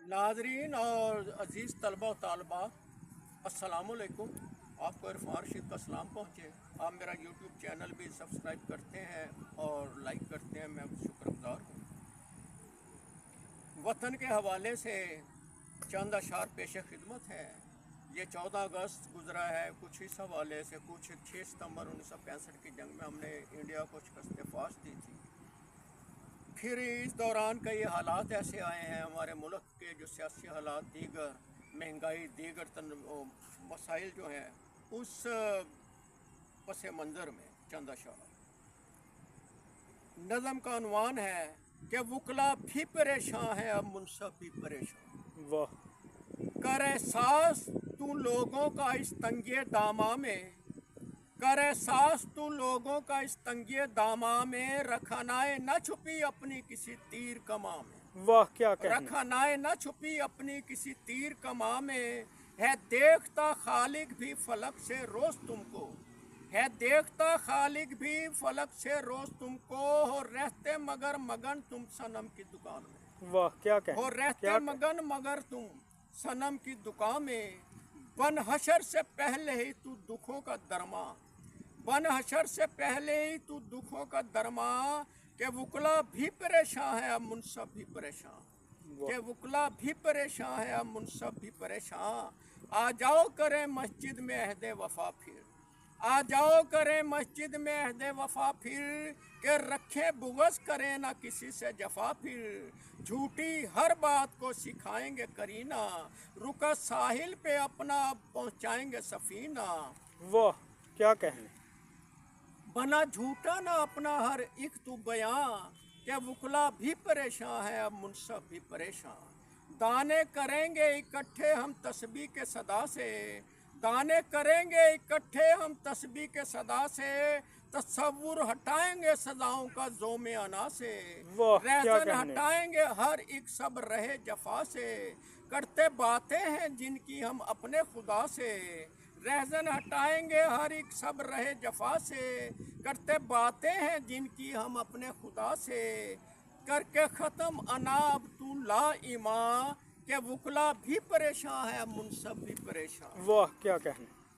नाजरीन और अज़ीज़ तलबा और तालबात अस्सलामुअलैकुम। आपको इरफान रशीद का सलाम पहुँचे। आप मेरा यूट्यूब चैनल भी सब्सक्राइब करते हैं और लाइक करते हैं, मैं शुक्रगुजार हूँ। वतन के हवाले से चंद अशार पेश खिदमत है। ये 14 अगस्त गुजरा है, कुछ इस हवाले से, कुछ 6 सितंबर 1965 की जंग में हमने इंडिया को शिकस्त फाश दी थी। फिर इस दौरान कई हालात ऐसे आए हैं हमारे मुल्क के, जो सियासी हालात, दीगर महंगाई, दीगर मसाइल जो हैं, उस पस मंज़र में चंद अशार। नज़म का उन्वान है कि वकला भी परेशान है, अब मुनसब भी परेशान। वाह। कर एहसास तू लोगों का इस तंगे दामा में, कर एहसास तू लोगों का इस तंगे दामा में, रखनाए न छुपी अपनी किसी तीर कमा में। वाह, क्या कहना। रखनाए न छुपी अपनी किसी तीर कमा में, है देखता खालिक भी फलक से रोज तुमको, है देखता खालिक भी फलक से रोज तुमको, हो रहते मगर मगन तुम सनम की दुकान में। वाह, क्या कहना। हो रहते मगन मगर तुम सनम की दुकान में, बन हशर से पहले ही तू दुखों का दरमा, बन हशर से पहले ही तू दुखों का दरमा, के वकला भी परेशान है, अब मुनसब भी परेशान, के वकला भी परेशान है, अब मुनसब भी परेशान। आ जाओ करें मस्जिद में अहदे वफा फिर, आ जाओ करें मस्जिद में अहदे वफा फिर, के रखे बुगस करें ना किसी से जफा फिर, झूठी हर बात को सिखाएंगे करीना, रुका साहिल पे अपना पहुंचाएंगे सफीना। वाह, क्या कहने। बना झूठा ना अपना हर एक तू बयां, क्या वकला भी परेशान है, अब मुनसब भी परेशान। दाने करेंगे इकट्ठे हम तस्बीह के सदा से, दाने करेंगे इकट्ठे हम तस्बीह के सदा से, तस्वुर हटाएंगे सजाओं का जोमे अना से, रहजन हटाएंगे हर एक सब रहे जफा से, करते बातें हैं जिनकी हम अपने खुदा से, रहजन हटाएंगे हर एक सब रहे जफा से, करते बातें हैं जिनकी हम अपने खुदा से, करके ख़त्म अनाब तू ला ईमा, के वकला भी परेशान है, मुनसब भी परेशान। वाह, क्या कहना।